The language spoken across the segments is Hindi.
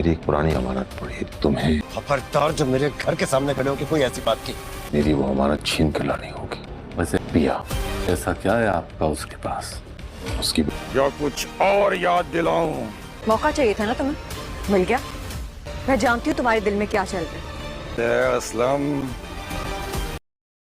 मेरी एक पुरानी अमानत पड़ी है तुम्हें। खबरदार जो मेरे घर के सामने खड़े हो कि कोई ऐसी बात की। मेरी वो अमानत छीन कर लानी होगी। वैसे पिया, ऐसा क्या है आपका उसके पास? उसकी या कुछ और याद दिलाऊं? मौका चाहिए था ना तुम्हें, मिल गया। मैं जानती हूँ तुम्हारे दिल में क्या चल रहा है। असलम,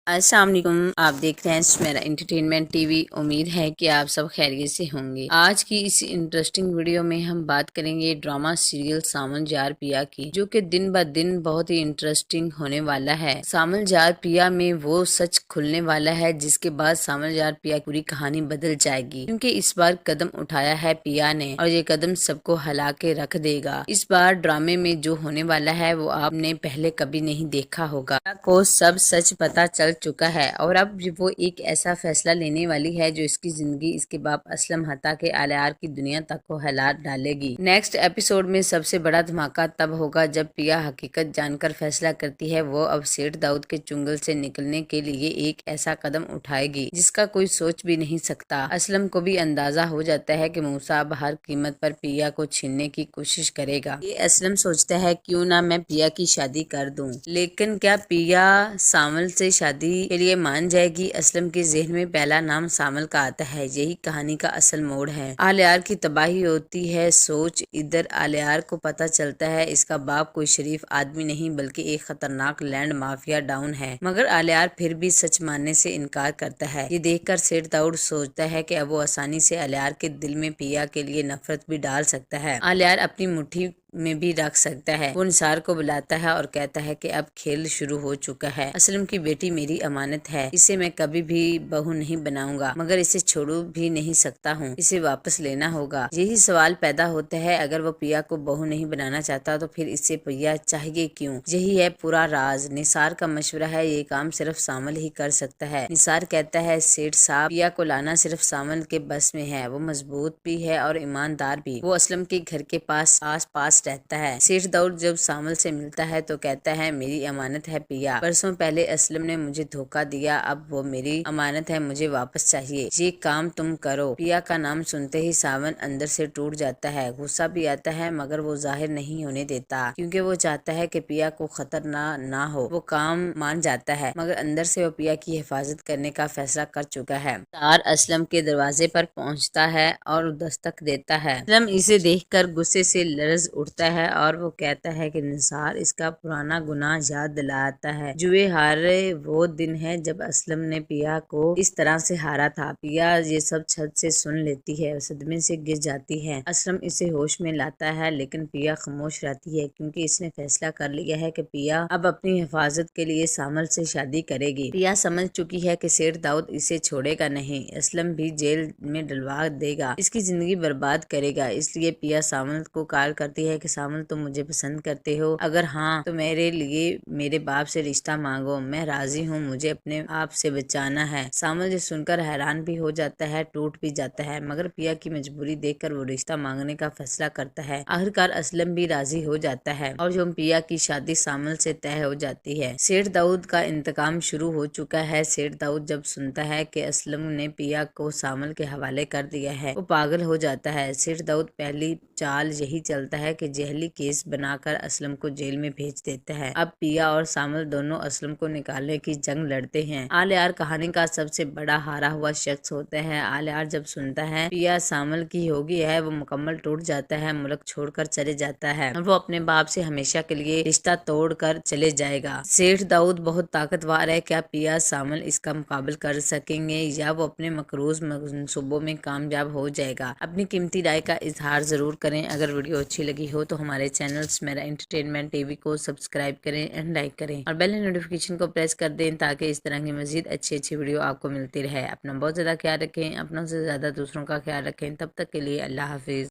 अस्सलाम वालेकुम, आप देख रहे हैं मेरा एंटरटेनमेंट टीवी। उम्मीद है कि आप सब खैरियत से होंगे। आज की इस इंटरेस्टिंग वीडियो में हम बात करेंगे ड्रामा सीरियल सामल जार पिया की, जो कि दिन ब दिन बहुत ही इंटरेस्टिंग होने वाला है। सामल जार पिया में वो सच खुलने वाला है जिसके बाद सामल जार पिया की पूरी कहानी बदल जाएगी, क्योंकि इस बार कदम उठाया है पिया ने और ये कदम सबको हिला के रख देगा। इस बार ड्रामे में जो होने वाला है वो आपने पहले कभी नहीं देखा होगा। को सब सच पता चल चुका है और अब वो एक ऐसा फैसला लेने वाली है जो इसकी जिंदगी इसके बाप असलम हत्ता के आलियार की दुनिया तक को हिला डालेगी। नेक्स्ट एपिसोड में सबसे बड़ा धमाका तब होगा जब पिया हकीकत जानकर फैसला करती है वो अब सेठ दाऊद के चुंगल से निकलने के लिए एक ऐसा कदम उठाएगी जिसका कोई सोच भी नहीं सकता। असलम को भी अंदाजा हो जाता है कि मूसा अब हर कीमत पर पिया को छीनने की कोशिश करेगा। ये असलम सोचता है क्यों ना मैं पिया की शादी कर दूं, लेकिन क्या पिया सामल से शादी के लिए मान जाएगी? असलम के जहन में पहला नाम सामल का आता है। यही कहानी का असल मोड़ है। आलियार की तबाही होती है सोच। इधर आलियार को पता चलता है इसका बाप कोई शरीफ आदमी नहीं बल्कि एक खतरनाक लैंड माफिया डाउन है, मगर आलियार फिर भी सच मानने से इनकार करता है। ये देखकर सेठ दाऊद सोचता है कि अब वो आसानी से आलियार के दिल में पिया के लिए नफरत भी डाल सकता है, आलियार अपनी मुट्ठी में भी रख सकता है। वो निसार को बुलाता है और कहता है कि अब खेल शुरू हो चुका है। असलम की बेटी मेरी अमानत है, इसे मैं कभी भी बहू नहीं बनाऊंगा, मगर इसे छोड़ू भी नहीं सकता हूँ, इसे वापस लेना होगा। यही सवाल पैदा होता है, अगर वो पिया को बहू नहीं बनाना चाहता तो फिर इसे पिया चाहिए क्यों? यही है पूरा राज। निसार का मशवरा है ये काम सिर्फ सामल ही कर सकता है। निसार कहता है सेठ साहब, पिया को लाना सिर्फ सामल के बस में है। वो मजबूत भी है और ईमानदार भी। वो असलम के घर के पास आस पास रहता है। सेठ दाऊद जब सामल से मिलता है तो कहता है मेरी अमानत है पिया, परसों पहले असलम ने मुझे धोखा दिया, अब वो मेरी अमानत है, मुझे वापस चाहिए, ये काम तुम करो। पिया का नाम सुनते ही सावन अंदर से टूट जाता है। गुस्सा भी आता है मगर वो जाहिर नहीं होने देता, क्योंकि वो चाहता है कि पिया को खतर ना हो। वो काम मान जाता है मगर अंदर से वो पिया की हिफाजत करने का फैसला कर चुका है। तार असलम के दरवाजे पर पहुंचता है और दस्तक देता है। असलम इसे देखकर गुस्से से लर्ज उठता है और वो कहता है कि निसार इसका पुराना गुनाह याद दिलाता है। जुए हारे वो दिन है जब असलम ने पिया को इस तरह से हारा था। पिया ये सब छत से सुन लेती है, सदमे से गिर जाती है। असलम इसे होश में लाता है लेकिन पिया खामोश रहती है, क्योंकि इसने फैसला कर लिया है कि पिया अब अपनी हिफाजत के लिए सामल से शादी करेगी। पिया समझ चुकी है कि सेठ दाऊद इसे छोड़ेगा नहीं, असलम भी जेल में डलवा देगा, इसकी जिंदगी बर्बाद करेगा। इसलिए पिया सामल को कॉल करती है कि सामल तुम मुझे पसंद करते हो? अगर हाँ तो मेरे लिए मेरे बाप से रिश्ता मांगो, मैं राजी हूँ, मुझे अपने आप से बचाना है। सामल ये सुनकर हैरान भी हो जाता है, टूट भी जाता है, मगर पिया की मजबूरी देखकर वो रिश्ता मांगने का फैसला करता है। आखिरकार असलम भी राजी हो जाता है और जो पिया की शादी सामल से तय हो जाती है। सेठ दाऊद का इंतकाम शुरू हो चुका है। सेठ दाऊद जब सुनता है कि असलम ने पिया को सामल के हवाले कर दिया है वो पागल हो जाता है। सेठ दाऊद पहली चाल यही चलता है कि जहली केस बनाकर असलम को जेल में भेज देता है। अब पिया और सामल दोनों असलम को निकालने की जंग लड़ते हैं। आलियार कहानी का सबसे बड़ा हारा हुआ शख्स होता है। आलियार जब सुनता है पिया सामल की होगी है वो मुकम्मल टूट जाता है, मुल्क छोड़कर चले जाता है और वो अपने बाप से हमेशा के लिए रिश्ता तोड़कर चले जाएगा। सेठ दाऊद बहुत ताकतवर है, क्या पिया सामल इसका मुकाबला कर सकेंगे या वो अपने मकरूज मंसूबों में कामयाब हो जाएगा? अपनी कीमती राय का इजहार जरूर करें। अगर वीडियो अच्छी लगी हो तो हमारे चैनल मेरा एंटरटेनमेंट टीवी को सब्सक्राइब करें एंड लाइक करें और बेल नोटिफिकेशन को प्रेस कर दें ताकि इस तरह की मजीद अच्छी वीडियो आपको मिलती रहे। अपना बहुत ज्यादा ख्याल रखें, अपनों से ज्यादा दूसरों का ख्याल रखें। तब तक के लिए अल्लाह हाफिज।